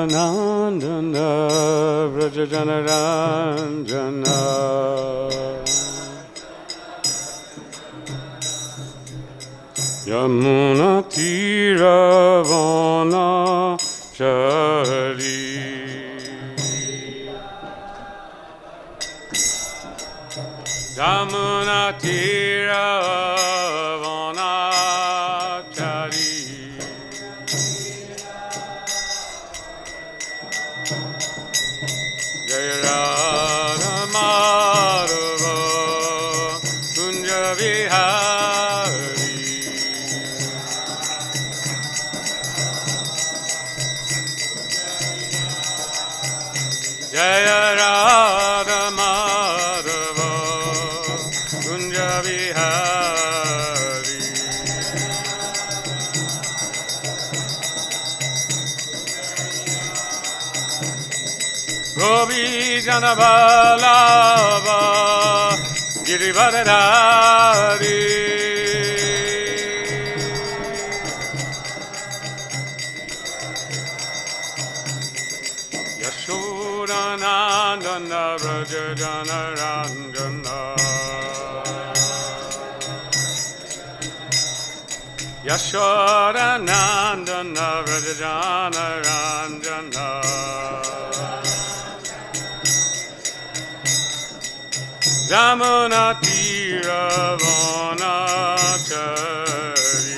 Nandana Vrajajanaranjana Yamuna Tiravana Chari Yamuna Tiravana Chari Jaya Radha Madhava Kunja Vihari Jaya Radha Madhava Kunja Vihari Gopi Jana Vallabha Girivardhari Yashodanandana Vrajajanaranjana Yashodanandana Vrajajanaranjana Yamuna Tiravana Chari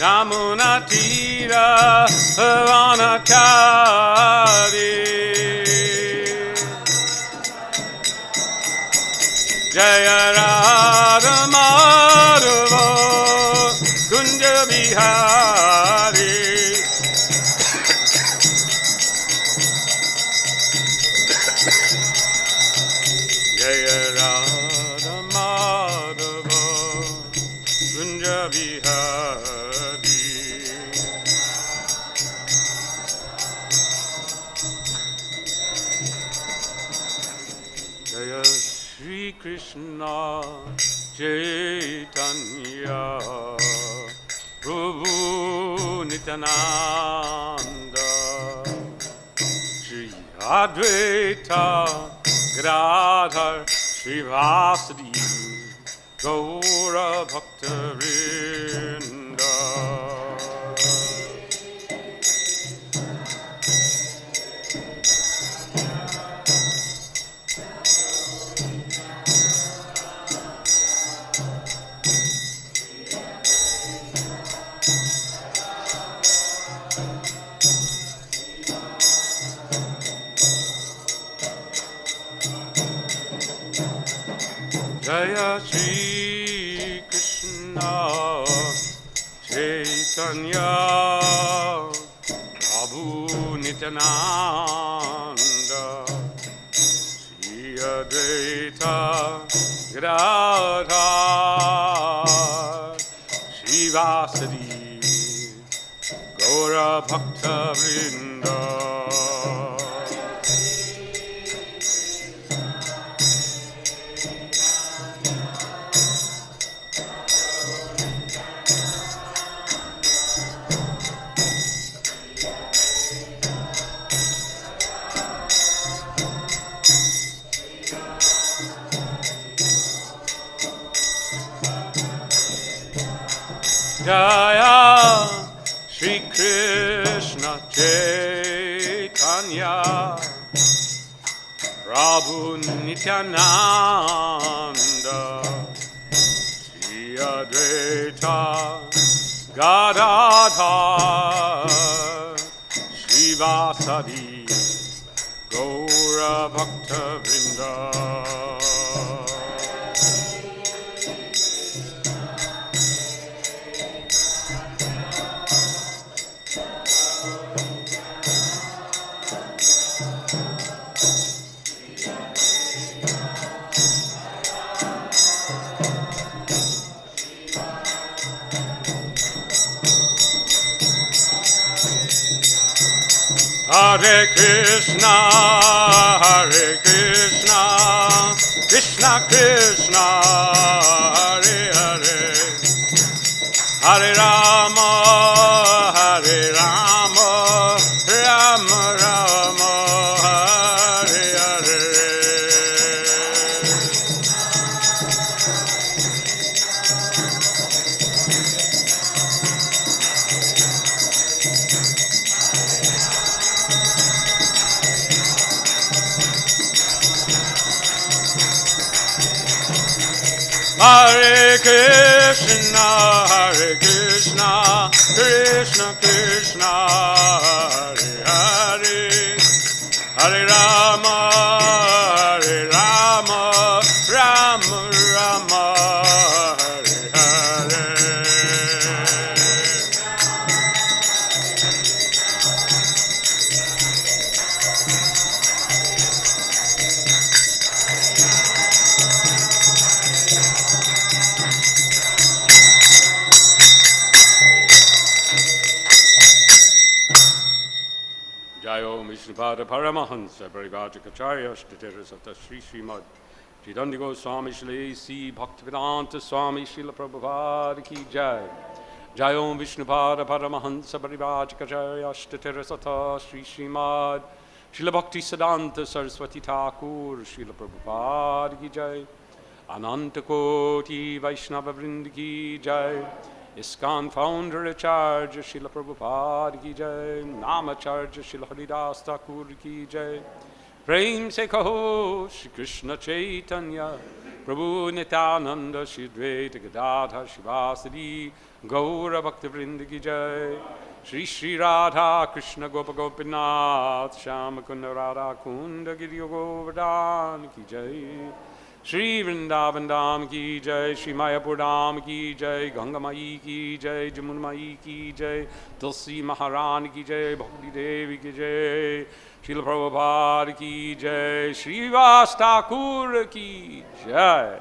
Yamuna Tiravana Chari Jaya Radha Madhava Kunja Vihari Jaya Radha Madhava Kunja Vihari Jaya Shri Krishna Chaitanya Prabhu Nityananda Shri Advaita Gadadhar Srivasadi Gaura Bhakta Vrinda Jaya Shri Krishna Chaitanya Prabhu Nityananda Shri Advaita Gadadhar Srivasadi Gaura Bhakta Vrinda Jaya Shri Krishna Chaitanya Prabhu Nityananda Shri Advaita Gadadhar Srivasadi Gaura Bhakta Vrinda Hare Krishna, Krishna Krishna, Hare Hare, Hare Rama, Hare Krishna, Hare Krishna, Krishna Krishna, Hare Hare, Hare Rama, Hare Rama, Rama Rama, Hare Hare. Jayo Vishnupada Paramahansa Parivājakacārya Shtatera Sata Sri Srimad Jidandi Goswami Shri Si Bhaktivedanta Swami Srila Prabhupada Ki Jai. Jayo Vishnupada Paramahansa Parivājakacārya Shtatera Sata Sri Srimad Srila Bhakti Siddhanta Saraswati Thakur Srila Prabhupada Ki Jai. Ananta Koti Vaishnava Vrind Ki Jai. ISKCON founder Acharya Srila Prabhupada Ki Jai. Namacharya Srila Haridas Thakur Ki Jai. Prem se kaho Shri Krishna Chaitanya Prabhu Nityananda Shri Advaita Gadadhar Shivasadi Gaura Bhakta Vrinda Ki Jai. Shri Shri Radha Krishna Gopa Gopinath Shama Kunda Radha Kunda Giri Govardhan Ki Jai. Shri Vrindavan Dham Ki Jai, Shri Mayapur Dham Ki Jai, Ganga Mai Ki Jai, Jamuna Mai Ki Jai, Tulsi Maharani Ki Jai, Bhakti Devi Ki Jai, Srila Prabhupada Ki Jai, Shri Vas Thakur Ki Jai,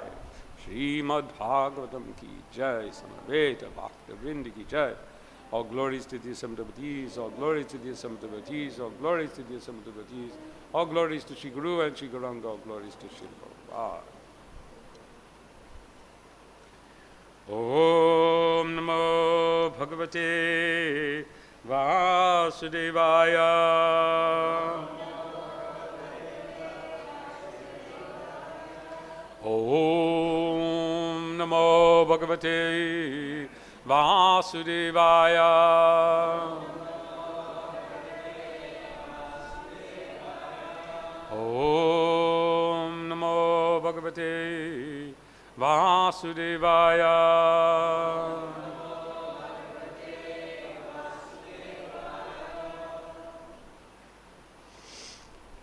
Srimad Bhagavatam Ki Jai, Samaveta Bhakta Vrinda Ki Jai. All glories to the assembled devotees, all glories to the assembled devotees, all glories to the assembled devotees, all glories to Shri Guru and Shri Gauranga, all glories to Shri Prabhupada. Om Namo Bhagavate Vasudevaya. Om Namo Bhagavate Vasudevaya. Om Namo Bhagavate Vasudevaya.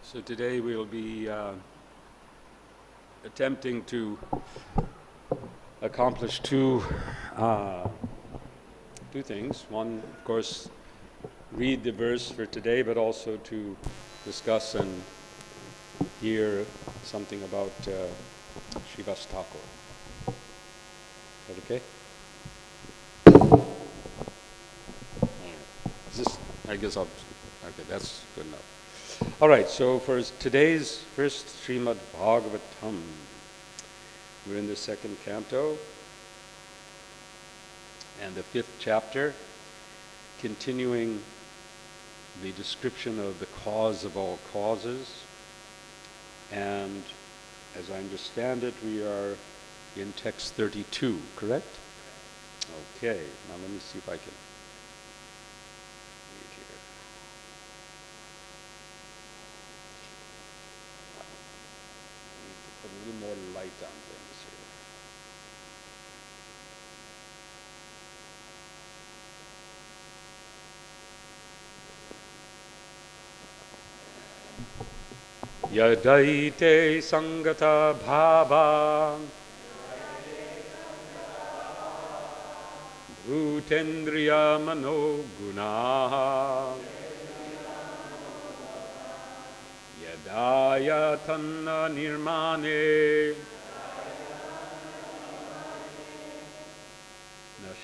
So today we'll be attempting to accomplish two things. One, of course, read the verse for today, but also to discuss and hear something about Srivas Thakur. Is that okay? Is this, I guess I'll, okay, that's good enough. All right, so for today's first Srimad Bhagavatam, we're in the second canto and the 5th chapter, continuing the description of the cause of all causes. And as I understand it, we are in text 32, correct? Okay, now let me see if I can read here. I need to put a little more light on things here. Yadaite saṅgatā bhāvā bhūtendriya-mano-guṇāḥ yadāyatana-nirmāṇe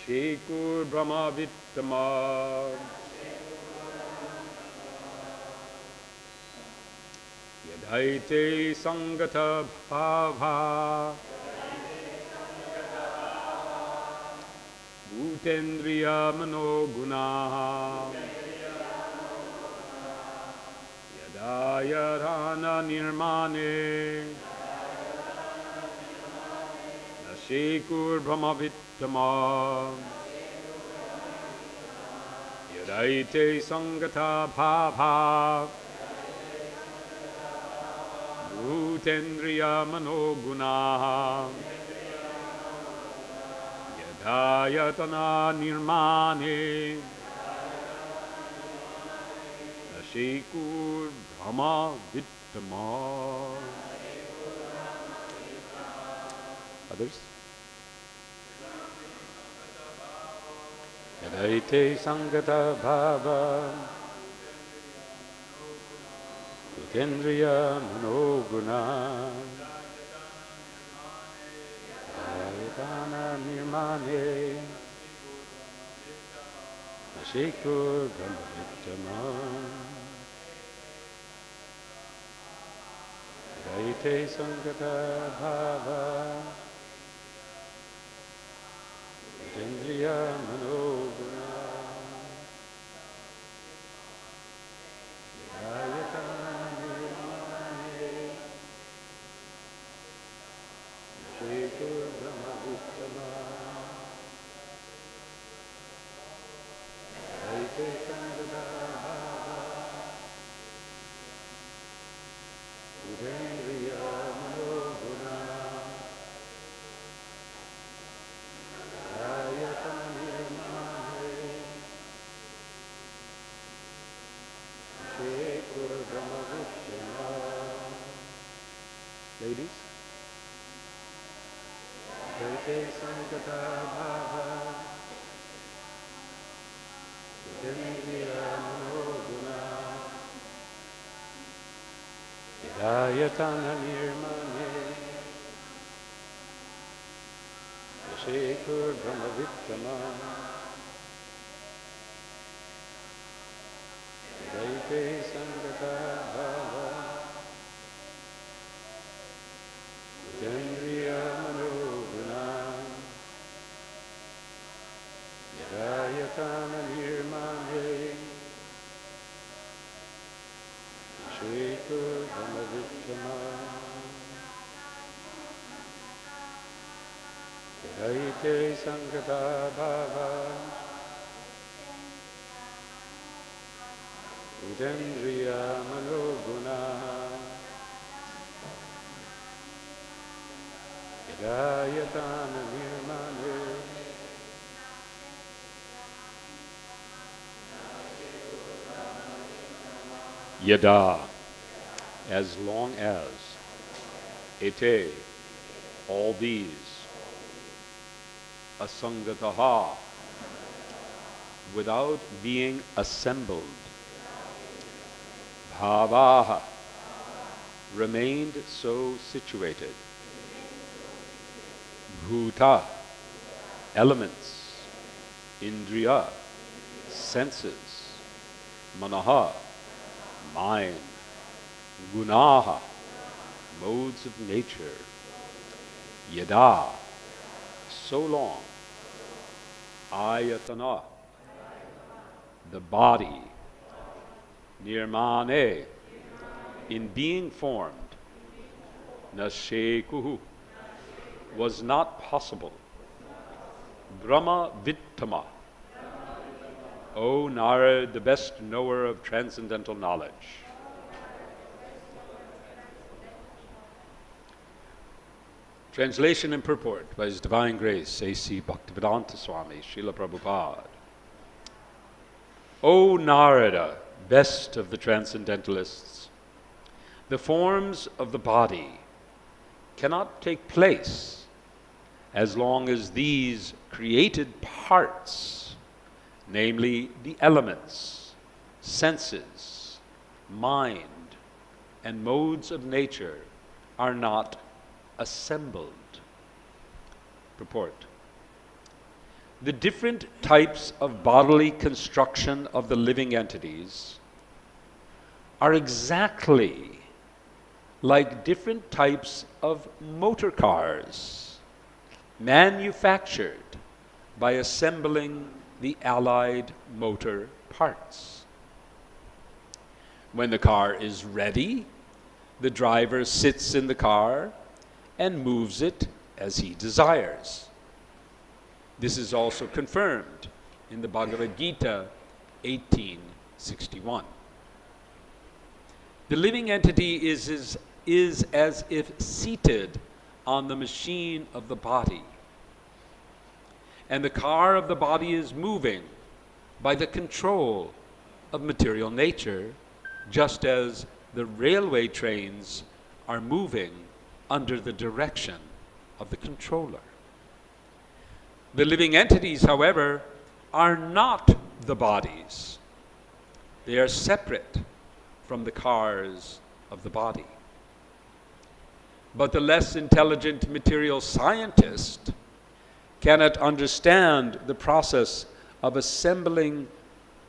śekur brahma-vittama yadaite saṅgatā bhāvā bhūtendriya-mano-guṇāḥ yadāyatana-nirmāṇe śekur brahma-vittama yadaite saṅgatā bhāvā bhūtendriya-mano-guṇāḥ yadāyatana-nirmāṇe śekur brahma-vittama. Others? Yadaite saṅgatā bhāvā bhūtendriya-mano-guṇāḥ yadāyatana-nirmāṇe śekur brahma-vittama. Yadaite saṅgatā bhāvā bhūtendriya-mano-guṇāḥ yadāyatana-nirmāṇe śekur brahma-vittama. Yadaite saṅgatā bhāvā bhūtendriya-mano-guṇāḥ yadāyatana-nirmāṇe śekur brahma-vittama. Ladies? Yadaite saṅgatā bhāvā bhūtendriya-mano-guṇāḥ yadāyatana-nirmāṇe śekur brahma-vittama. Yadaite saṅgatā bhāvā bhūtendriya-mano-guṇāḥ yadāyatana-nirmāṇe śekur brahma-vittama. Yadaite saṅgatā bhāvā bhūtendriya-mano-guṇāḥ yadāyatana-nirmāṇe yada, as long as, ete, all these, asaṅgatāḥ, without being assembled, bhāvāḥ, remained so situated, bhūta, elements, indriya, senses, manaḥ, mind, guṇāḥ, modes of nature, yadā, so long, āyatana, the body, nirmāṇe, in being formed, śekuḥ, was not possible, brahma-vittama, O Nārada, the best knower of transcendental knowledge. Translation and purport by His Divine Grace, A.C. Bhaktivedanta Swami, Srila Prabhupada. O Nārada, best of the transcendentalists, the forms of the body cannot take place as long as these created parts, namely the elements, senses, mind, and modes of nature, are not assembled. Purport. The different types of bodily construction of the living entities are exactly like different types of motorcars manufactured by assembling the allied motor parts. When the car is ready, the driver sits in the car and moves it as he desires. This is also confirmed in the Bhagavad-gītā 18:61. The living entity is as if seated on the machine of the body. and the car of the body is moving by the control of material nature, just as the railway trains are moving under the direction of the controller. The living entities, however, are not the bodies. They are separate from the cars of the body. But the less intelligent material scientist cannot understand the process of assembling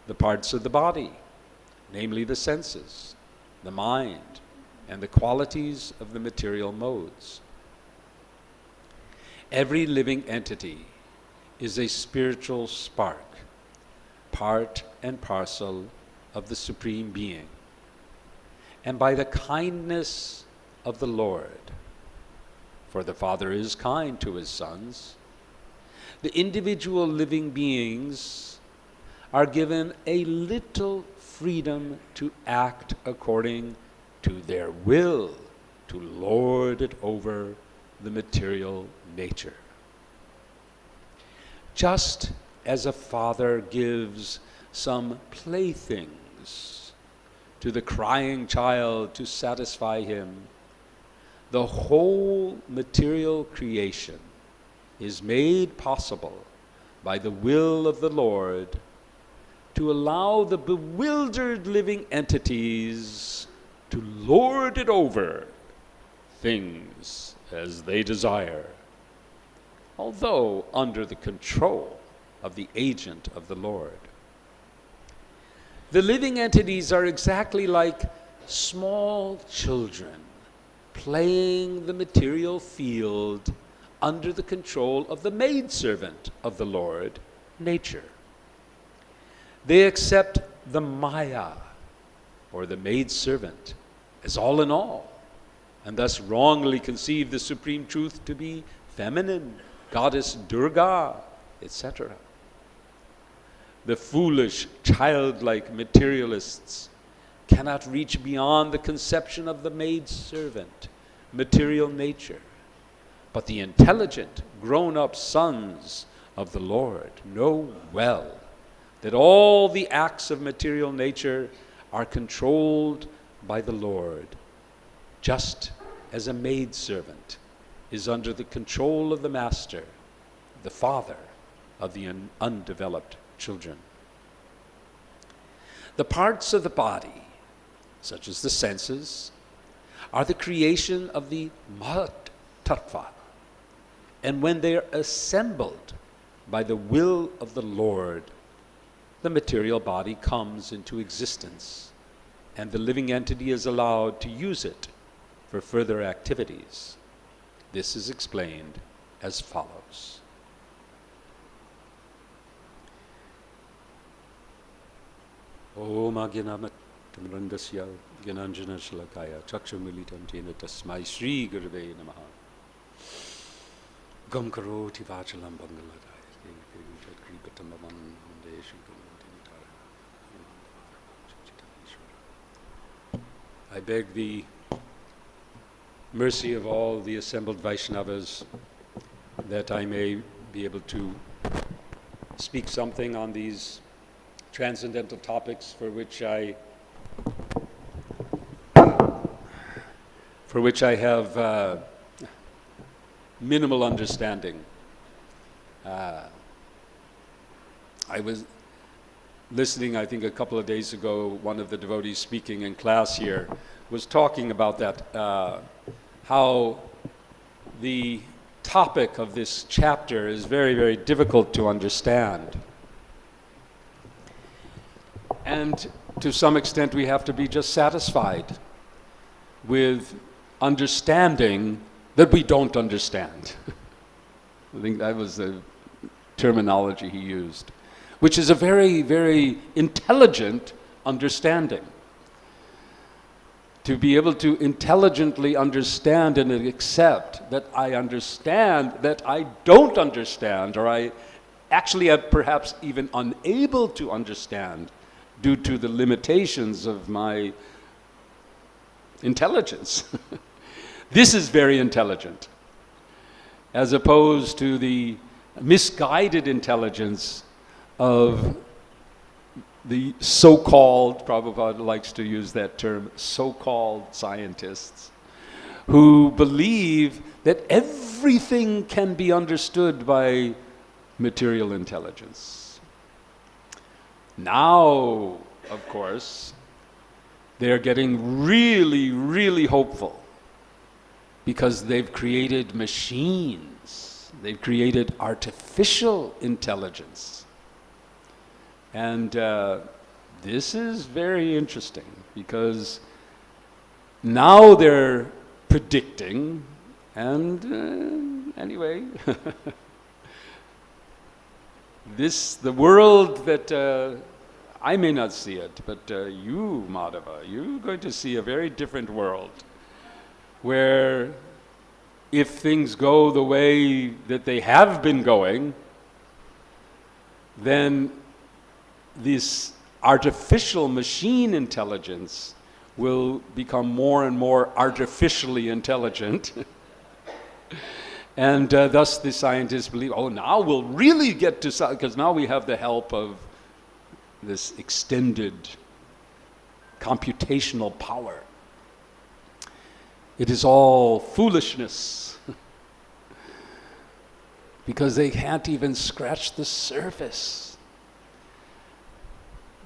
the parts of the body, namely the senses, the mind, and the qualities of the material modes. Every living entity is a spiritual spark, part and parcel of the Supreme Being. And by the kindness of the Lord, for the Father is kind to his sons, the individual living beings are given a little freedom to act according to their will, to lord it over the material nature. Just as a father gives some playthings to the crying child to satisfy him, the whole material creation is made possible by the will of the Lord to allow the bewildered living entities to lord it over things as they desire, although under the control of the agent of the Lord. The living entities are exactly like small children playing the material field under the control of the maidservant of the Lord, nature. They accept the māyā, or the maidservant, as all in all, and thus wrongly conceive the supreme truth to be feminine, goddess Durga, etc. The foolish, childlike materialists cannot reach beyond the conception of the maidservant, material nature. But the intelligent, grown-up sons of the Lord know well that all the acts of material nature are controlled by the Lord, just as a maidservant is under the control of the master, the father of the undeveloped children. The parts of the body, such as the senses, are the creation of the tattva, and when they are assembled by the will of the Lord, the material body comes into existence, and the living entity is allowed to use it for further activities. This is explained as follows. Om Ajnanatamrandasya Gyananjana Shalakaya Chakshumilitam Jena Tasmai Shri Gurave Namaha Gam Karoti Vachalam Bangaladaya I beg the mercy of all the assembled Vaishnavas that I may be able to speak something on these transcendental topics for which I have minimal understanding. I was listening, I think a couple of days ago, one of the devotees speaking in class here was talking about that, how the topic of this chapter is very, very difficult to understand. And to some extent we have to be just satisfied with understanding that we don't understand. I think that was the terminology he used, which is a very, very intelligent understanding. To be able to intelligently understand and accept that I understand that I don't understand, or I actually am perhaps even unable to understand due to the limitations of my intelligence. This is very intelligent, as opposed to the misguided intelligence of the so-called, Prabhupada likes to use that term, so-called scientists, who believe that everything can be understood by material intelligence. Now, of course, they're getting really, really hopeful because they've created machines. They've created artificial intelligence. And this is very interesting because now they're predicting, and anyway, the world that I may not see it, but you, Madhava, you're going to see a very different world where if things go the way that they have been going, then this artificial machine intelligence will become more and more artificially intelligent. And thus the scientists believe, oh, now we'll really get to, because now we have the help of this extended computational power. It is all foolishness because they can't even scratch the surface.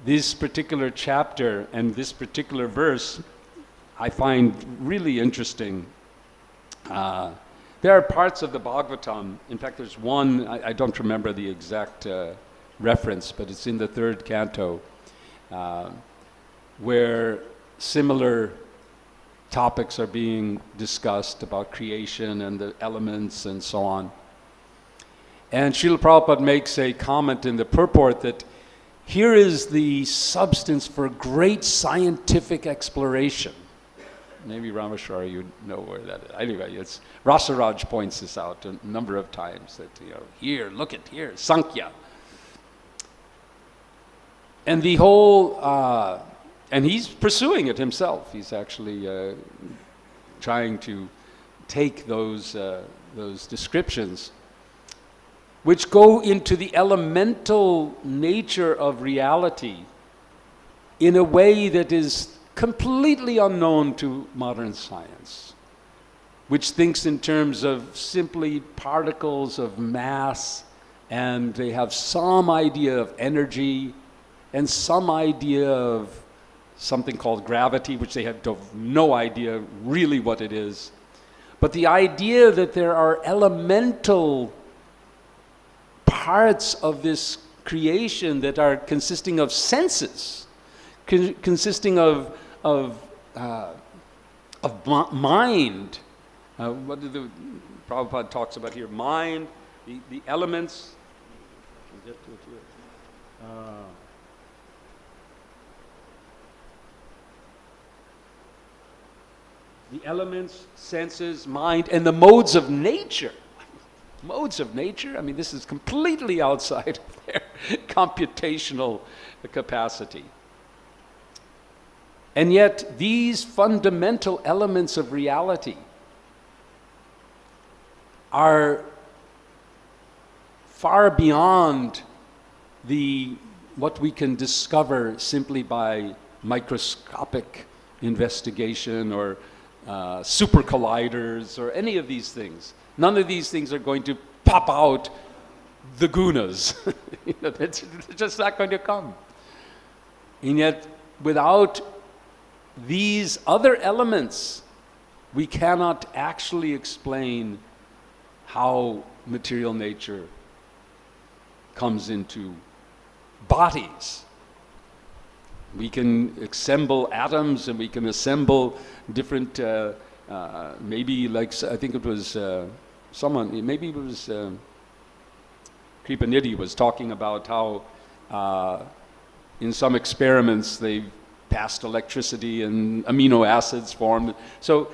This particular chapter and this particular verse I find really interesting. There are parts of the Bhagavatam, in fact there's one, I don't remember the exact reference, but it's in the 3rd canto, where similar topics are being discussed about creation and the elements and so on. And Srila Prabhupada makes a comment in the Purport that here is the substance for great scientific exploration. Maybe Rameshwari, you know where that is. Anyway, it's Rasaraj points this out a number of times that, here, look at here, Sankhya. And the whole, and he's pursuing it himself. He's actually trying to take those descriptions, which go into the elemental nature of reality in a way that is completely unknown to modern science, which thinks in terms of simply particles of mass, and they have some idea of energy and some idea of something called gravity, which they have no idea really what it is. But the idea that there are elemental parts of this creation that are consisting of senses, consisting of mind. What do the Prabhupada talks about here? Mind, the elements. Get to it here. The elements, senses, mind, and the modes of nature. Modes of nature? I mean, this is completely outside of their computational capacity. And yet, these fundamental elements of reality are far beyond what we can discover simply by microscopic investigation or super colliders or any of these things. None of these things are going to pop out the gunas. It's just not going to come. And yet, without these other elements, we cannot actually explain how material nature comes into bodies. We can assemble atoms and we can assemble different, maybe like, I think it was someone, maybe it was Kripanidhi was talking about how in some experiments they passed electricity and amino acids formed. So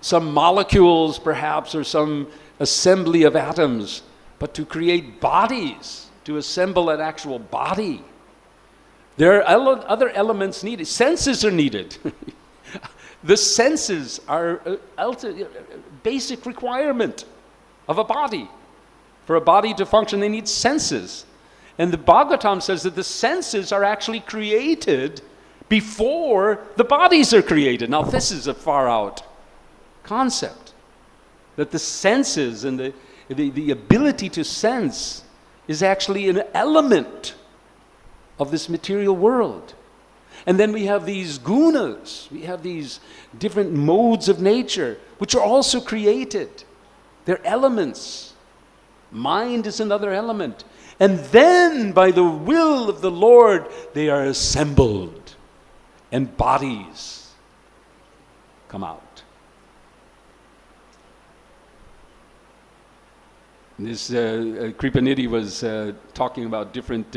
some molecules perhaps, or some assembly of atoms, but to create bodies, to assemble an actual body, there are other elements needed. Senses are needed. The senses are a basic requirement of a body. For a body to function, they need senses. And the Bhagavatam says that the senses are actually created before the bodies are created. Now, this is a far out concept. That the senses and the ability to sense is actually an element of this material world. And then we have these gunas, we have these different modes of nature, which are also created. They're elements. Mind is another element. And then, by the will of the Lord, they are assembled, and bodies come out. This Kripanidhi was talking about different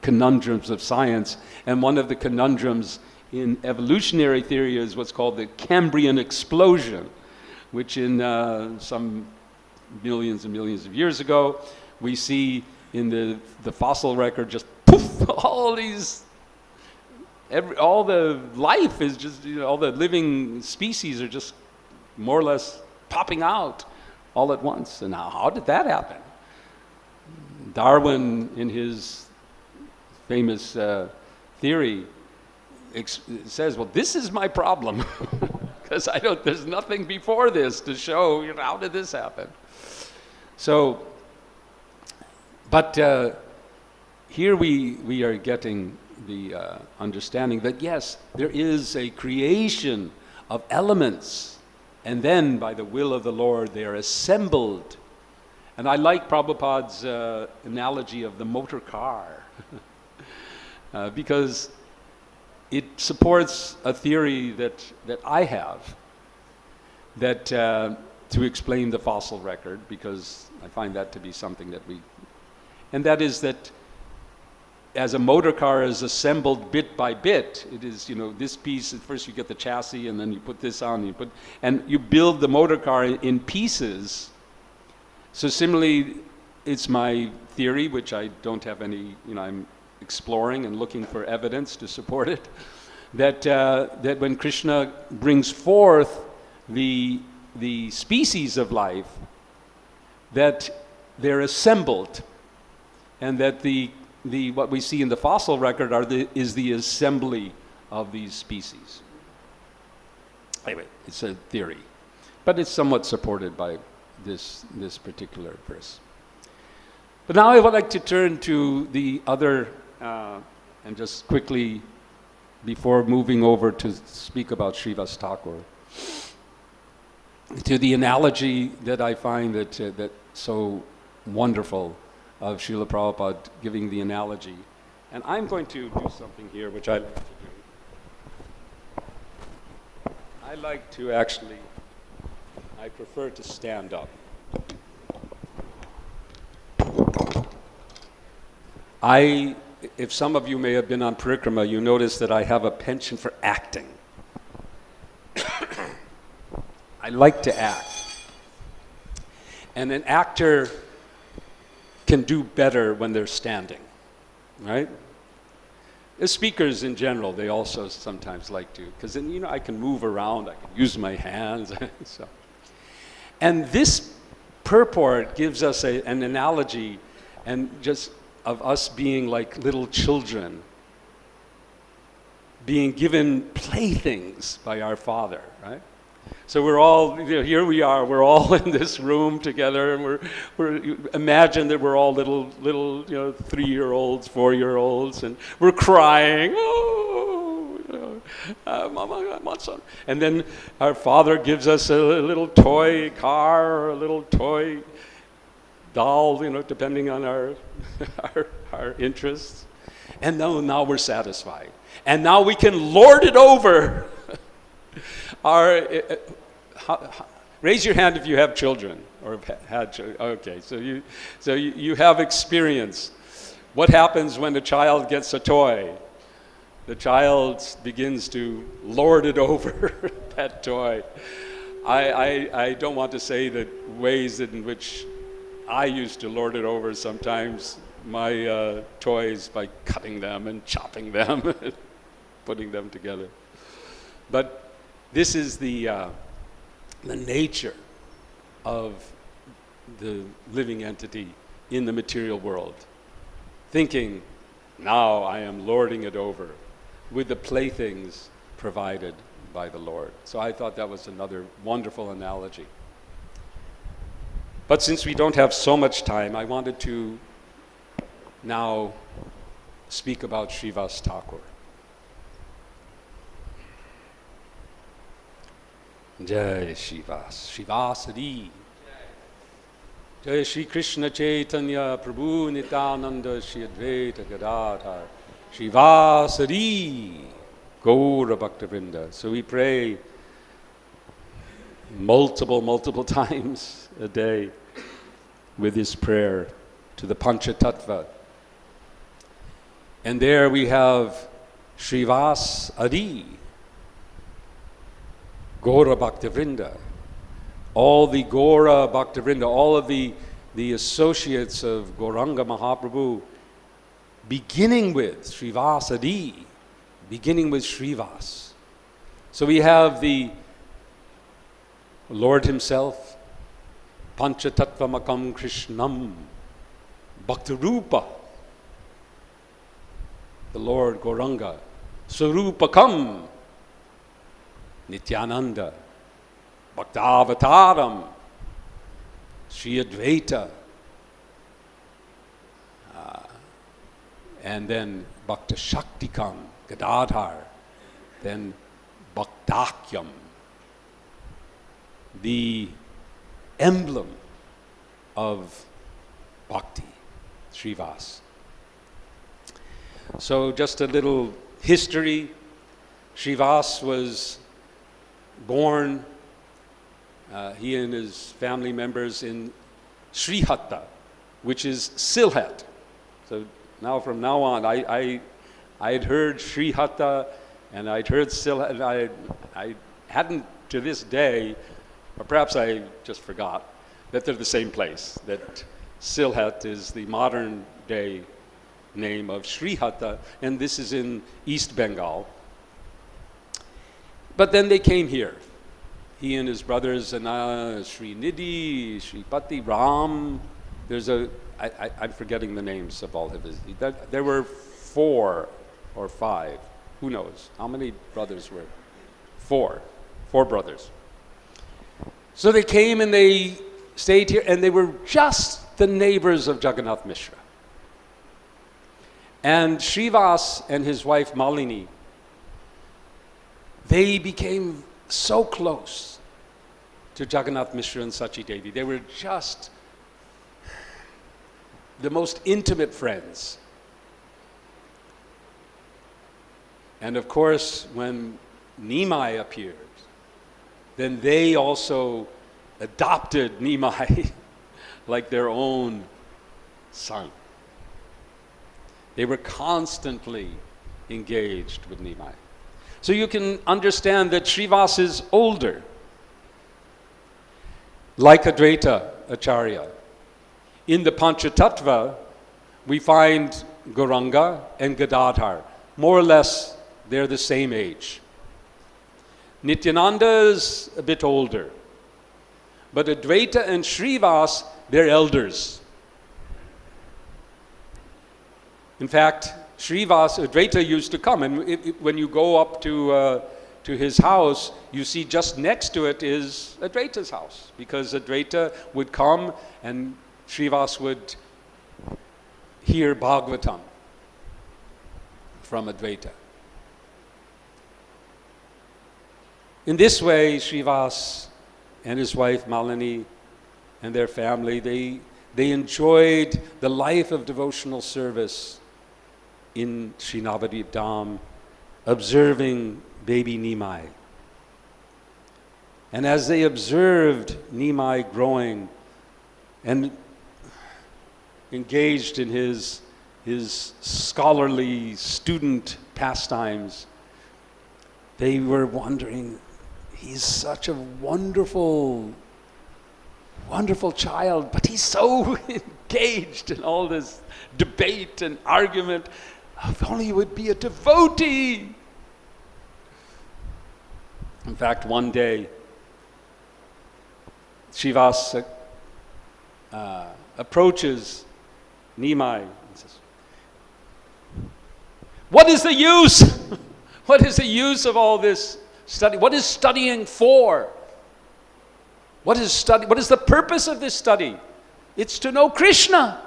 conundrums of science, and one of the conundrums in evolutionary theory is what's called the Cambrian explosion, which in some millions and millions of years ago, we see in the fossil record just poof, all the life is just, all the living species are just more or less popping out all at once. And now, how did that happen? Darwin, in his famous theory, says, well, this is my problem, because there's nothing before this to show, how did this happen? So, but here we are getting the understanding that yes, there is a creation of elements, and then by the will of the Lord they are assembled. And I like Prabhupada's analogy of the motor car because it supports a theory that I have that to explain the fossil record, because I find that to be something that and that is that as a motor car is assembled bit by bit, it is, this piece, at first you get the chassis and then you put this on, and you build the motor car in pieces. So similarly, it's my theory, which I don't have any, I'm exploring and looking for evidence to support it, that when Krishna brings forth the species of life, that they're assembled, and that what we see in the fossil record is the assembly of these species. Anyway, it's a theory, but it's somewhat supported by this particular verse. But now I would like to turn to the other, and just quickly, before moving over to speak about Srivas Thakur, to the analogy that I find that so wonderful of Srila Prabhupada giving the analogy. And I'm going to do something here which I like to do. I like to I prefer to stand up. If some of you may have been on parikrama, you notice that I have a penchant for acting. I like to act. And an actor can do better when they're standing, right? The speakers in general, they also sometimes like to, because then, I can move around, I can use my hands. So. And this purport gives us an analogy, and just of us being like little children, being given playthings by our Father, right? So we're all, here we are, we're all in this room together, and we're imagine that we're all little 3-year-olds, 4-year-olds, and we're crying, Mama, I want some. And then our Father gives us a little toy car or a little toy doll, depending on our interests. And now we're satisfied. And now we can lord it over. Raise your hand if you have children or have had children. Okay, so you have experience. What happens when a child gets a toy? The child begins to lord it over, that toy. I don't want to say the ways in which I used to lord it over sometimes, my toys, by cutting them and chopping them, putting them together. But this is the nature of the living entity in the material world, thinking, now I am lording it over with the playthings provided by the Lord. So I thought that was another wonderful analogy. But since we don't have so much time, I wanted to now speak about Srivas Thakur. Jai Srivas, Srivas Hari. Jai Shri Krishna Chaitanya Prabhu Nityananda Shri Advaita Gadadhar Srivas Hari Gaura Bhaktavrinda. So we pray multiple times a day with this prayer to the Panchatattva. And there we have Srivas Hari, Gaura Bhaktavrinda. All the Gaura Bhaktavrinda, all of the associates of Gauranga Mahaprabhu, beginning with Srivas Hari, beginning with Srivas. So we have the Lord himself, Panchatattvamakam Krishnam, Bhaktarupa, the Lord Gauranga, Sarupakam, Nityananda, Bhaktavataram, Sri Advaita, and then Bhakta Shaktikam, Gadadhar, then Bhaktakyam, the emblem of bhakti, Srivas. So just a little history. Srivas was born, he and his family members, in Srihatta, which is Sylhet. So now from now on, I had heard Srihatta and I'd heard Sylhet, and I hadn't to this day, or perhaps I just forgot, that they're the same place, that Sylhet is the modern day name of Srihatta, and this is in East Bengal. But then they came here. He and his brothers, and Sri Nidhi, Sri Pati, Ram. I'm forgetting the names of all of his. There were 4 or 5. Who knows? How many brothers were? 4. 4 brothers. So they came and they stayed here, and they were just the neighbors of Jagannath Mishra. And Srivas and his wife Malini, they became so close to Jagannath Mishra and Sachi Devi. They were just the most intimate friends. And of course, when Nimai appeared, then they also adopted Nimai like their own son. They were constantly engaged with Nimai. So you can understand that Srivas is older, like Advaita Acharya. In the Panchatattva, we find Gauranga and Gadadhar. More or less, they're the same age. Nityananda is a bit older. But Advaita and Srivas, they're elders. In fact, Srivas, Advaita used to come, and when you go up to his house, you see just next to it is Advaita's house, because Advaita would come and Srivas would hear Bhagavatam from Advaita. In this way, Srivas and his wife Malini and their family, they enjoyed the life of devotional service in Sri Navadvip Dham, observing baby Nimai. And as they observed Nimai growing and engaged in his scholarly student pastimes, they were wondering, he's such a wonderful, wonderful child, but he's so engaged in all this debate and argument. If only he would be a devotee. In fact, one day, Srivas approaches Nimai and says, "What is the use? What is the use of all this study? What is studying for? What is the purpose of this study? It's to know Krishna.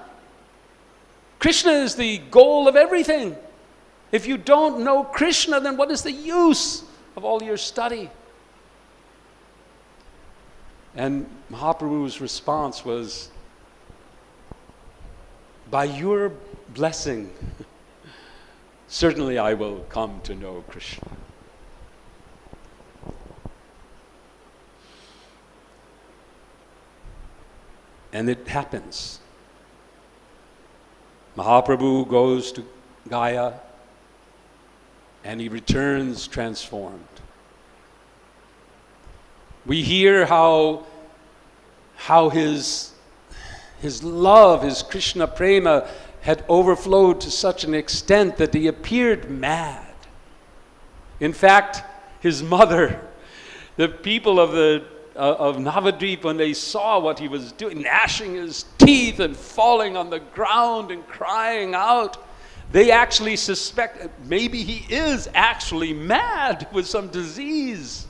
Krishna is the goal of everything. If you don't know Krishna, then what is the use of all your study?" And Mahaprabhu's response was, "By your blessing, certainly I will come to know Krishna." And it happens. Mahaprabhu goes to Gaya and he returns transformed. We hear how his love, his Krishna prema had overflowed to such an extent that he appeared mad. In fact, his mother, the people of Navadvip, when they saw what he was doing, gnashing his teeth and falling on the ground and crying out, they actually suspect maybe he is actually mad with some disease.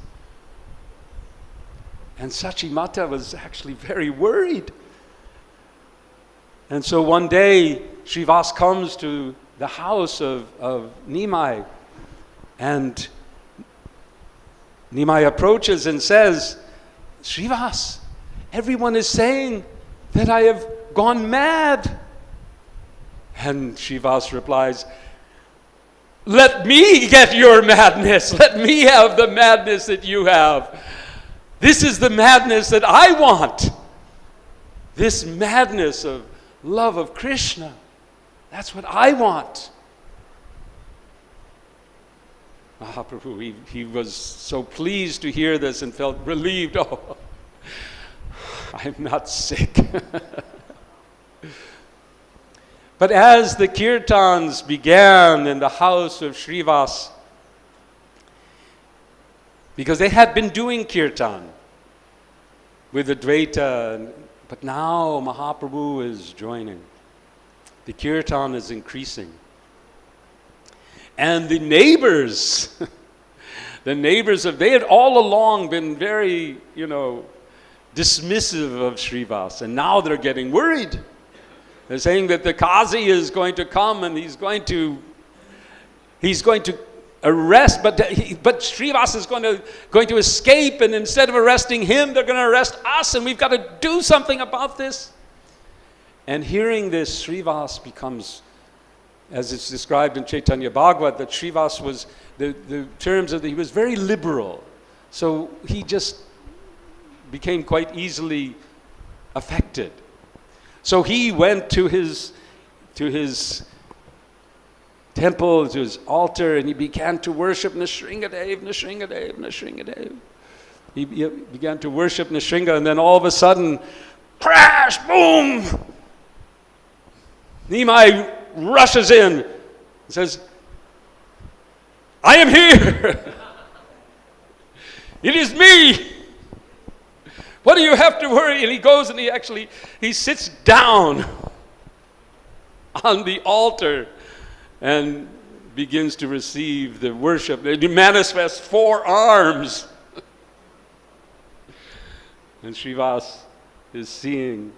And Sachimata was actually very worried. And so one day, Srivas comes to the house of Nimai, and Nimai approaches and says, "Srivas, everyone is saying that I have gone mad." And Srivas replies, "Let me get your madness. Let me have the madness that you have. This is the madness that I want. This madness of love of Krishna. That's what I want." Mahaprabhu, he was so pleased to hear this and felt relieved. "Oh, I'm not sick." But as the kirtans began in the house of Srivas, because they had been doing kirtan with Advaita, but now Mahaprabhu is joining. The kirtan is increasing. And the neighbors, they had all along been very, dismissive of Srivas, and now they're getting worried. They're saying that the Qazi is going to come and he's going to arrest, but Srivas is going to escape, and instead of arresting him, they're going to arrest us, and we've got to do something about this. And hearing this, Srivas becomes, as it's described in Chaitanya Bhagavat, that Srivas was, the terms of he was very liberal. So he just became quite easily affected. So he went to his temple, to his altar, and he began to worship Nrsingadev, Nrsingadev, Nrsingadev. He began to worship Nrsinga, and then all of a sudden, crash, boom! Nimai rushes in and says, "I am here! It is me! What do you have to worry?" And he goes and he sits down on the altar and begins to receive the worship. He manifests 4 arms. And Srivas is seeing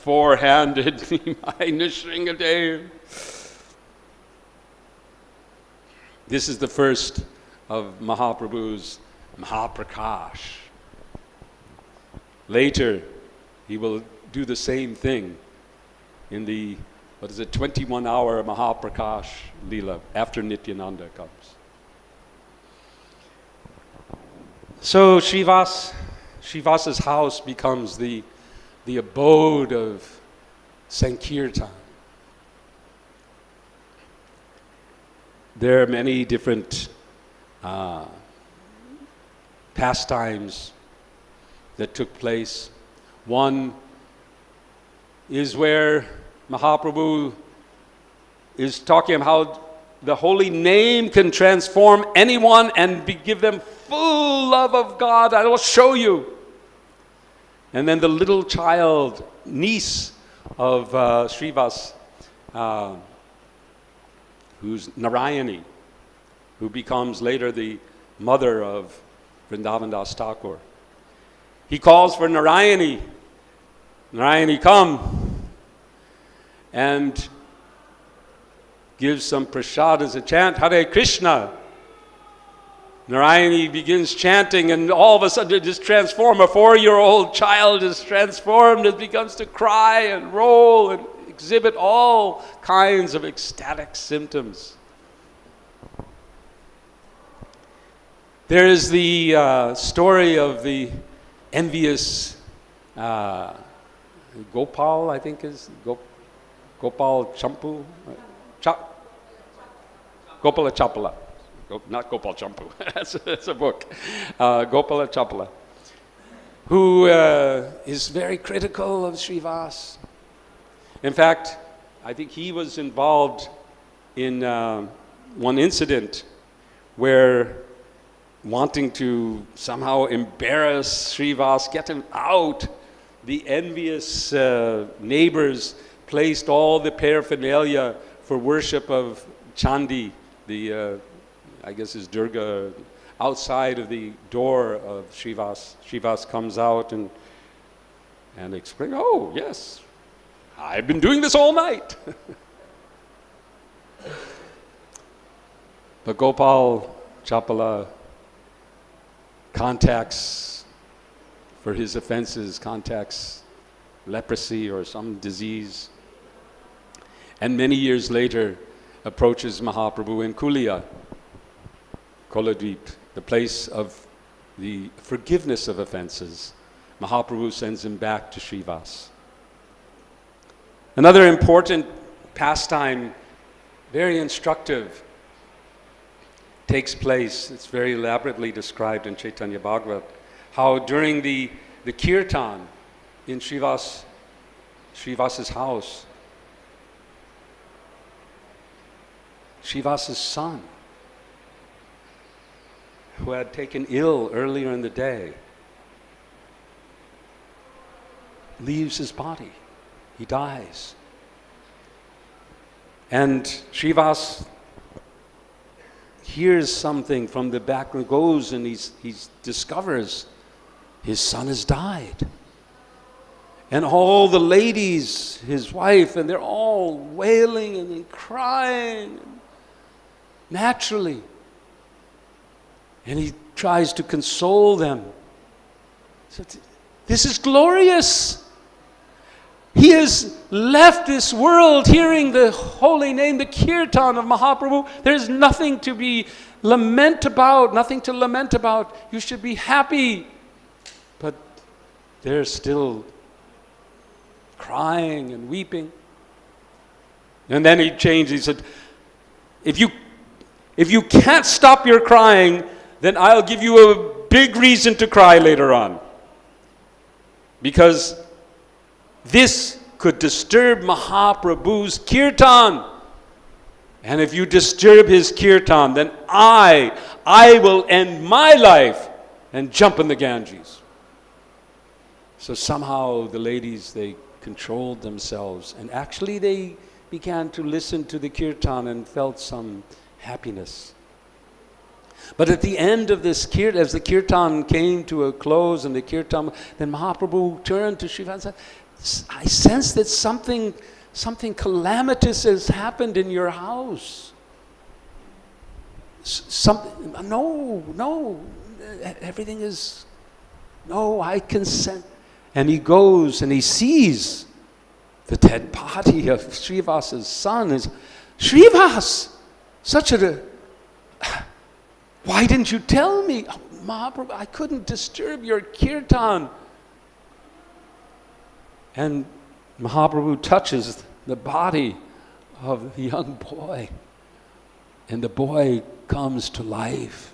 4-handed Nrsingadev. This is the first of Mahaprabhu's Mahaprakash. Later, he will do the same thing in the 21-hour Mahaprakash Leela, after Nityananda comes. So Srivas's house becomes the abode of Sankirtan. There are many different pastimes that took place. One is where Mahaprabhu is talking about how the holy name can transform anyone and give them full love of God. I will show you. And then the little child, niece of Srivas, who's Narayani, who becomes later the mother of Vrindavan Das Thakur. He calls for Narayani. Narayani, come, and gives some prasad as a chant, Hare Krishna. Narayani begins chanting, and all of a sudden it is transformed. A 4-year-old child is transformed. It begins to cry and roll and exhibit all kinds of ecstatic symptoms. There is the story of the envious Gopal, I think is Gopal Champu, Gopala Chapala. Not Gopal Champu, that's a book. Gopala Chapala, who is very critical of Srivas. In fact, I think he was involved in one incident where, wanting to somehow embarrass Srivas, get him out, the envious neighbors placed all the paraphernalia for worship of Chandi, the I guess is Durga, outside of the door of Srivas. Srivas comes out and explains, oh yes, I've been doing this all night. But Gopal Chapala contacts, for his offenses, contacts leprosy or some disease, and many years later approaches Mahaprabhu in Kulia, Koladvip, the place of the forgiveness of offenses. Mahaprabhu sends him back to Srivas. Another important pastime, very instructive, takes place. It's very elaborately described in Chaitanya Bhagavat, how during the kirtan in Srivas's house, Srivas's son, who had taken ill earlier in the day, leaves his body. He dies. And Srivas hears something from the background, goes and he discovers his son has died. And all the ladies, his wife, and they're all wailing and crying naturally. And he tries to console them. So this is glorious. He has left this world hearing the holy name, the kirtan of Mahaprabhu. There's nothing to be lament about, nothing to lament about. You should be happy. But they're still crying and weeping. And then he changed. He said, if you can't stop your crying, then I'll give you a big reason to cry later on. Because this could disturb Mahaprabhu's kirtan. And if you disturb his kirtan, then I will end my life and jump in the Ganges. So somehow the ladies, they controlled themselves. And actually they began to listen to the kirtan and felt some happiness. But at the end of this kirtan, as the kirtan came to a close and the kirtan, then Mahaprabhu turned to Srivas and said, I sense that something calamitous has happened in your house. No, everything is, no, I consent. And he goes and he sees the dead body of Srivas's son. Srivas, why didn't you tell me? Oh, Mahaprabhu, I couldn't disturb your kirtan. And Mahaprabhu touches the body of the young boy. And the boy comes to life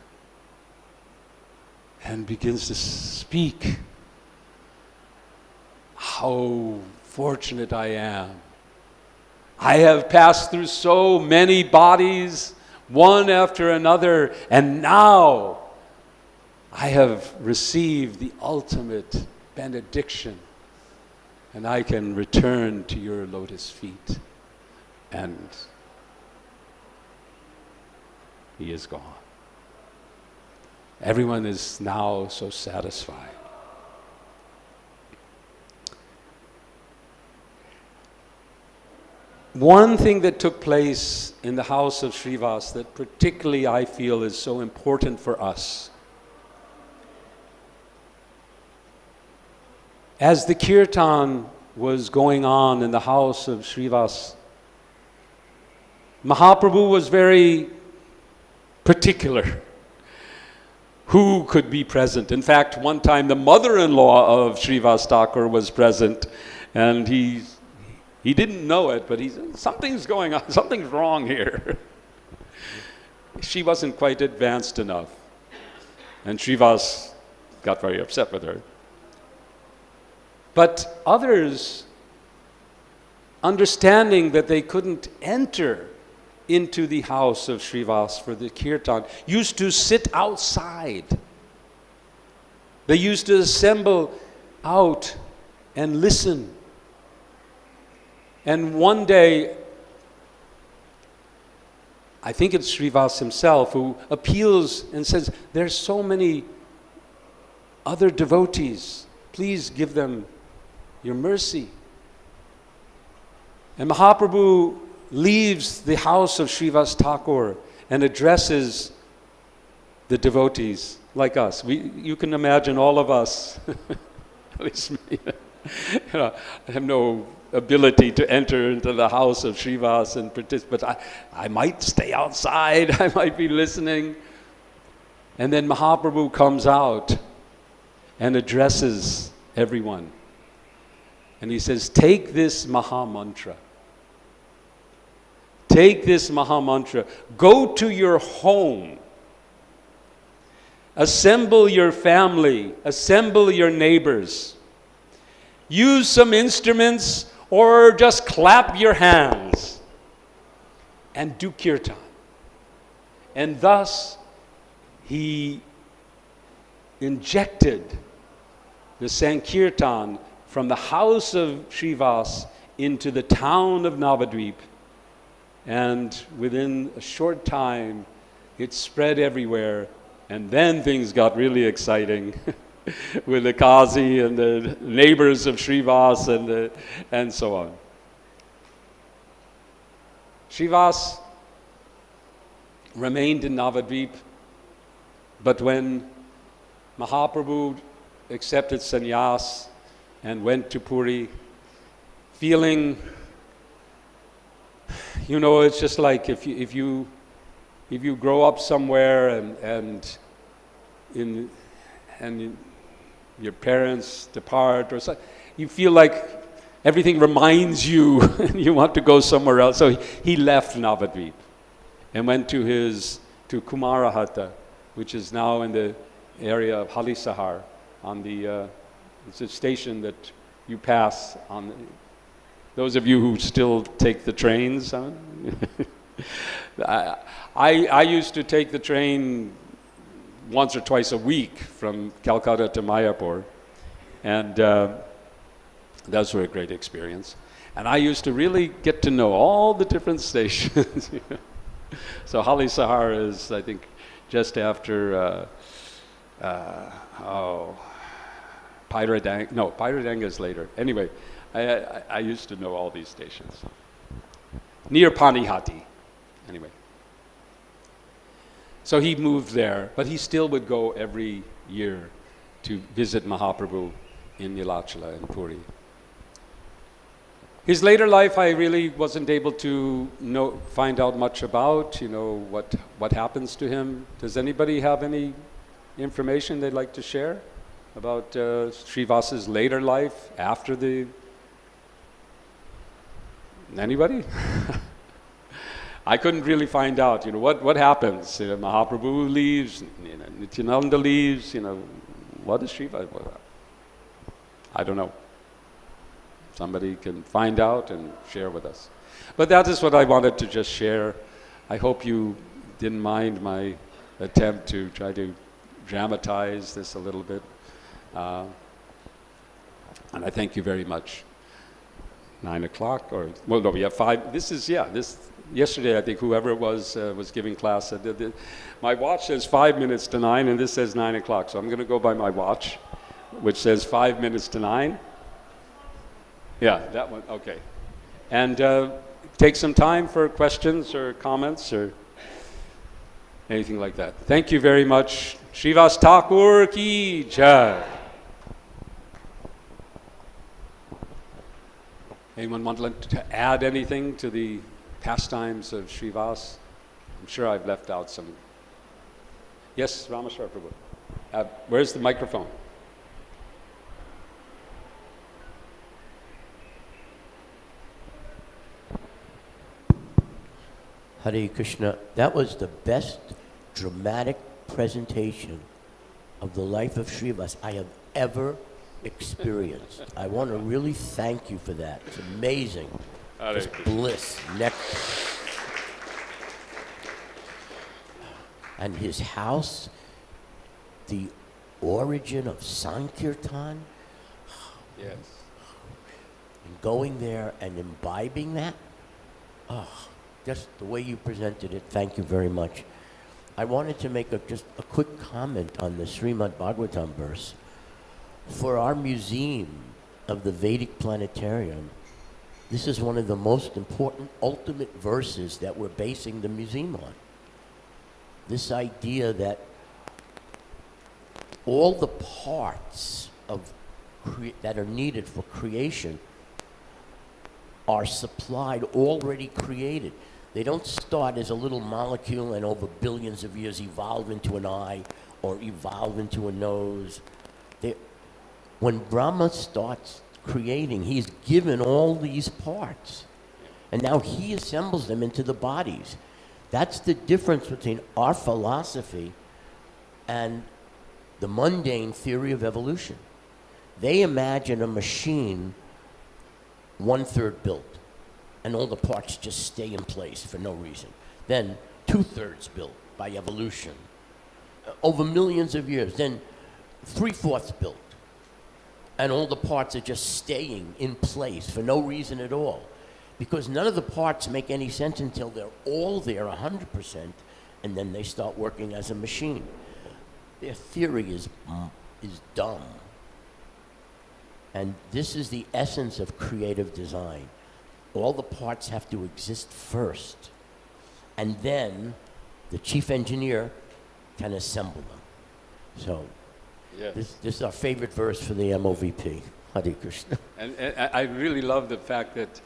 and begins to speak. How fortunate I am. I have passed through so many bodies, one after another, and now I have received the ultimate benediction, and I can return to your lotus feet. And he is gone. Everyone is now so satisfied. One thing that took place in the house of Srivas that particularly I feel is so important for us. As the kirtan was going on in the house of Srivas, Mahaprabhu was very particular who could be present. In fact, one time the mother-in-law of Srivas Thakur was present, and he didn't know it, but he said, something's going on, something's wrong here. She wasn't quite advanced enough, and Srivas got very upset with her. But others, understanding that they couldn't enter into the house of Srivas for the kirtan, used to sit outside. They used to assemble out and listen. And one day, I think it's Srivas himself who appeals and says, there's so many other devotees, please give them your mercy. And Mahaprabhu leaves the house of Srivas Thakur and addresses the devotees like us. You can imagine all of us, at least me, I have no ability to enter into the house of Srivas and participate, but I might stay outside, I might be listening. And then Mahaprabhu comes out and addresses everyone. And he says, take this Maha Mantra. Take this Maha Mantra. Go to your home. Assemble your family. Assemble your neighbors. Use some instruments or just clap your hands and do kirtan. And thus, he injected the Sankirtan from the house of Srivas into the town of Navadvip. And within a short time, it spread everywhere. And then things got really exciting with the Qazi and the neighbors of Srivas and so on. Srivas remained in Navadvip, but when Mahaprabhu accepted sannyas and went to Puri, feeling, you know, it's just like if you grow up somewhere and your parents depart or something, you feel like everything reminds you and you want to go somewhere else. So he left Navadvip and went to Kumarahata, which is now in the area of Halisahar, on the it's a station that you pass on. Those of you who still take the trains, I used to take the train once or twice a week from Calcutta to Mayapur, and those were a great experience. And I used to really get to know all the different stations. So Halisahar is, I think, just after Pyradanga is later. Anyway, I used to know all these stations. Near Panihati, anyway. So he moved there, but he still would go every year to visit Mahaprabhu in Nilachala and Puri. His later life, I really wasn't able to find out much about, what happens to him. Does anybody have any information they'd like to share about Srivas's later life after the... Anybody? I couldn't really find out, what happens. Mahaprabhu leaves, Nityananda leaves, what is Srivas? I don't know. Somebody can find out and share with us. But that is what I wanted to just share. I hope you didn't mind my attempt to try to dramatize this a little bit. And I thank you very much. 9 o'clock, or, well, no, we have 5. This is, yeah, yesterday I think whoever it was giving class, my watch says 5 minutes to 9 and this says 9 o'clock. So I'm going to go by my watch, which says 5 minutes to 9. Yeah, that one, okay. And take some time for questions or comments or anything like that. Thank you very much. Srivas Thakur ki jai. Anyone want to add anything to the pastimes of Srivas? I'm sure I've left out some. Yes, Rameshwar Prabhu. Where's the microphone? Hare Krishna. That was the best dramatic presentation of the life of Srivas I have ever experienced. I want to really thank you for that. It's amazing. Just bliss, nectar. And his house, the origin of Sankirtan. Yes. And going there and imbibing that. Oh, just the way you presented it, thank you very much. I wanted to make just a quick comment on the Srimad Bhagavatam verse. For our museum of the Vedic Planetarium, this is one of the most important ultimate verses that we're basing the museum on. This idea that all the parts of that are needed for creation are supplied, already created. They don't start as a little molecule and over billions of years evolve into an eye or evolve into a nose. When Brahma starts creating, he's given all these parts. And now he assembles them into the bodies. That's the difference between our philosophy and the mundane theory of evolution. They imagine a machine 1/3 built, and all the parts just stay in place for no reason. Then 2/3 built by evolution over millions of years. Then 3/4 built, and all the parts are just staying in place for no reason at all. Because none of the parts make any sense until they're all there 100%, and then they start working as a machine. Their theory is dumb. And this is the essence of creative design. All the parts have to exist first, and then the chief engineer can assemble them. So yes. This is our favorite verse for the MOVP. Hare Krishna. And I really love the fact that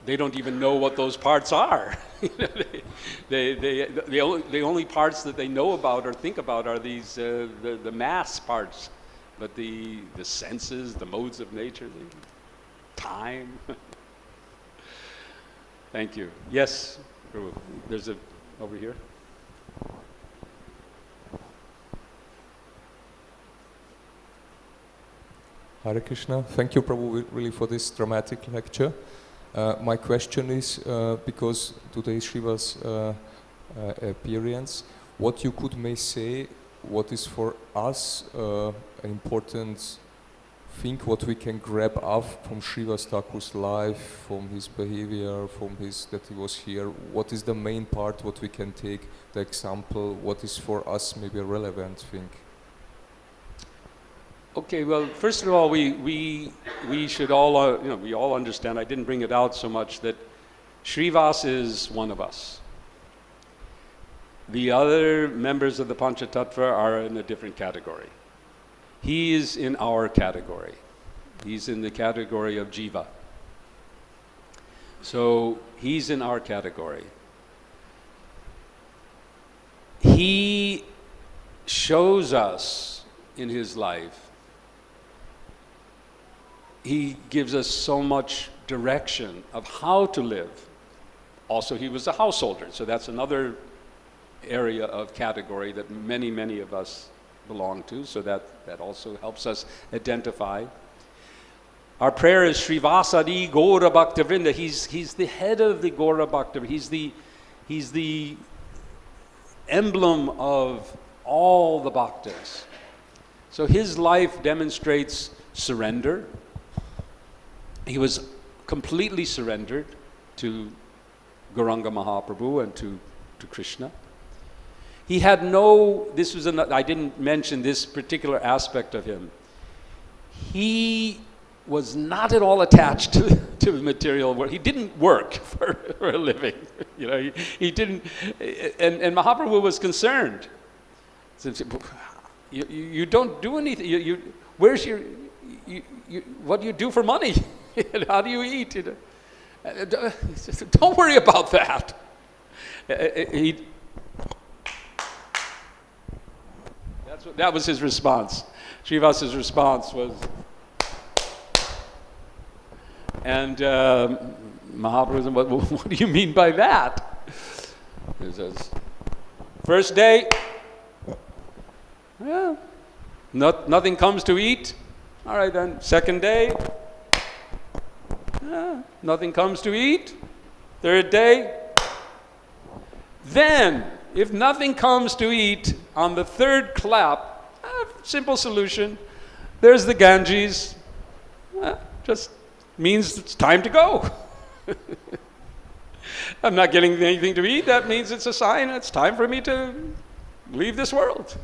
they don't even know what those parts are. The only parts that they know about or think about are these the mass parts, but the senses, the modes of nature, the time. Thank you. Yes, there's over here. Hare Krishna. Thank you, Prabhu, really for this dramatic lecture. My question is, because today is Shiva's appearance, what you may say, what is for us an important thing, what we can grab off from Srivas Thakur's life, from his behavior, that he was here. What is the main part, what we can take, the example, what is for us maybe a relevant thing? Okay, well, first of all, we should all, we all understand, I didn't bring it out so much, that Srivas is one of us. The other members of the Panchatattva are in a different category. He is in our category. He's in the category of Jiva. So he's in our category. He shows us in his life, he gives us so much direction of how to live. Also, he was a householder, so that's another area of category that many, many of us belong to, so that also helps us identify. Our prayer is Srivasadi Gaura Bhaktivinoda. He's the head of the Gaura Bhaktivinoda. He's the emblem of all the bhaktas. So his life demonstrates surrender. He was completely surrendered to Gauranga Mahaprabhu and to Krishna. He had no, this was, I didn't mention this particular aspect of him. He was not at all attached to material work. He didn't work for a living. You know, he didn't, and Mahaprabhu was concerned. You don't do anything. Where's your, what do you do for money? How do you eat? Don't worry about that. That was his response. Srivasa's response was, and Mahaprabhu said, what do you mean by that? He says, first day, yeah, nothing comes to eat. All right then. Second day, nothing comes to eat. Third day. Then, if nothing comes to eat on the third clap, simple solution. There's the Ganges. Just means it's time to go. I'm not getting anything to eat. That means it's a sign it's time for me to leave this world.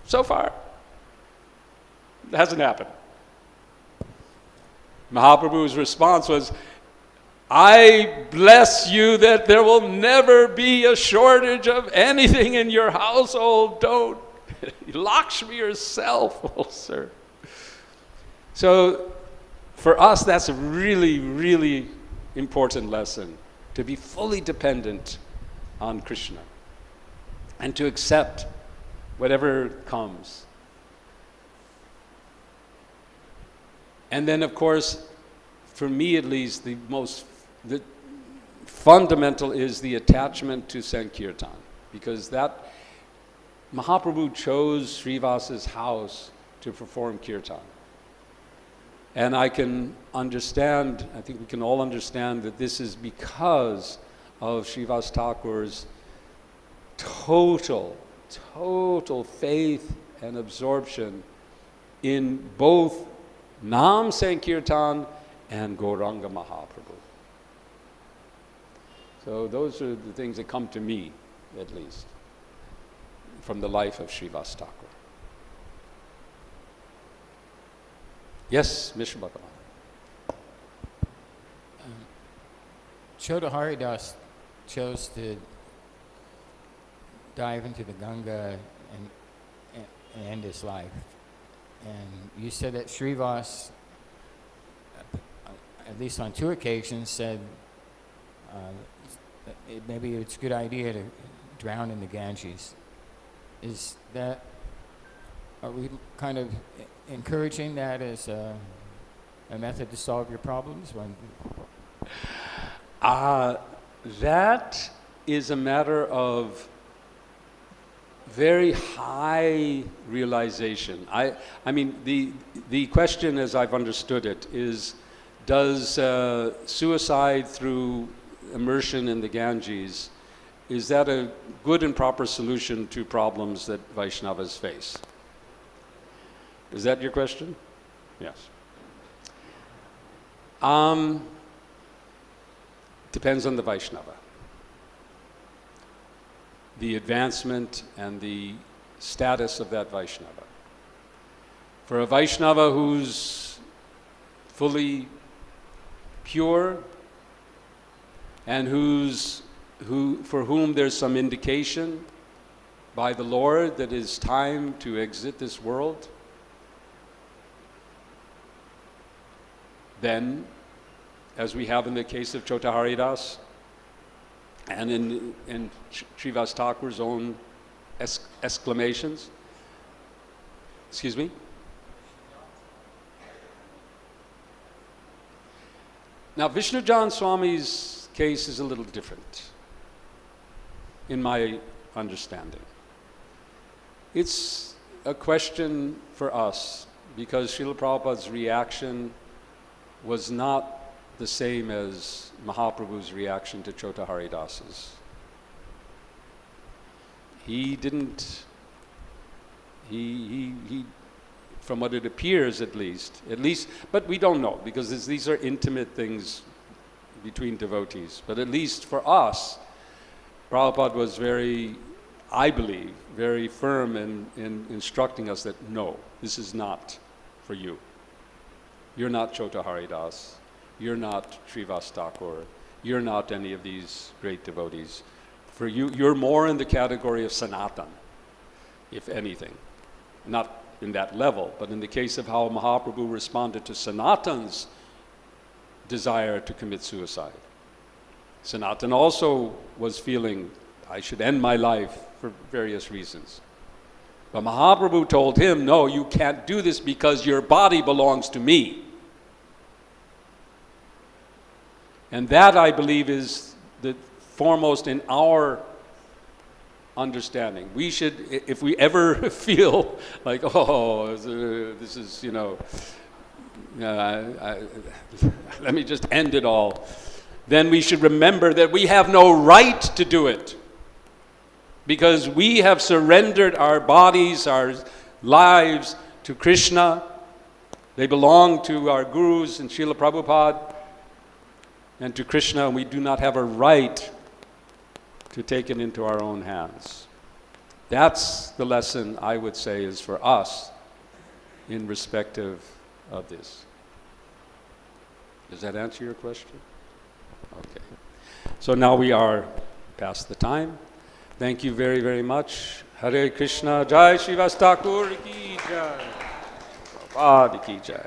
So far, it hasn't happened. Mahaprabhu's response was, I bless you that there will never be a shortage of anything in your household. Don't Lakshmi yourself, oh sir. So for us, that's a really, really important lesson, to be fully dependent on Krishna and to accept whatever comes. And then, of course, for me at least, the fundamental is the attachment to Sankirtan, because that Mahaprabhu chose Srivasa's house to perform kirtan. And I can understand, I think we can all understand that this is because of Srivas Thakur's total faith and absorption in both Nam Sankirtan and Gauranga Mahaprabhu. So those are the things that come to me, at least, from the life of Srivas Thakur. Yes, Mr. Bhagavan. Chota Haridas chose to dive into the Ganga and end his life. And you said that Srivas, at least on 2 occasions, said maybe it's a good idea to drown in the Ganges. Is that, are we kind of encouraging that as a method to solve your problems? That is a matter of very high realization. I mean, the question, as I've understood it, is, does suicide through immersion in the Ganges, is that a good and proper solution to problems that Vaishnavas face? Is that your question? Yes. Depends on the Vaishnava. The advancement and the status of that Vaishnava. For a Vaishnava who's fully pure and for whom there's some indication by the Lord that it's time to exit this world, then, as we have in the case of Chota Haridas, and in Srivas Thakur's own exclamations. Excuse me? Now, Vishnujan Swami's case is a little different, in my understanding. It's a question for us, because Srila Prabhupada's reaction was not the same as Mahaprabhu's reaction to Chota Haridas's. He didn't, from what it appears at least, but we don't know, because these are intimate things between devotees. But at least for us, Prabhupada was very, I believe, very firm in instructing us that no, this is not for you. You're not Chota Haridas, you're not Srivas Thakur, you're not any of these great devotees. For you, you're more in the category of Sanatan, if anything. Not in that level, but in the case of how Mahaprabhu responded to Sanatan's desire to commit suicide. Sanatan also was feeling, I should end my life for various reasons. But Mahaprabhu told him, no, you can't do this because your body belongs to me. And that, I believe, is the foremost in our understanding. We should, if we ever feel like, oh, this is, let me just end it all, then we should remember that we have no right to do it, because we have surrendered our bodies, our lives to Krishna. They belong to our gurus and Srila Prabhupada and to Krishna, and we do not have a right to take it into our own hands. That's the lesson, I would say, is for us in respect of this. Does that answer your question? Okay. So now we are past the time. Thank you very, very much. Hare Krishna, Jai Srivas Thakur ki Jai. Prabhupada ki Jai.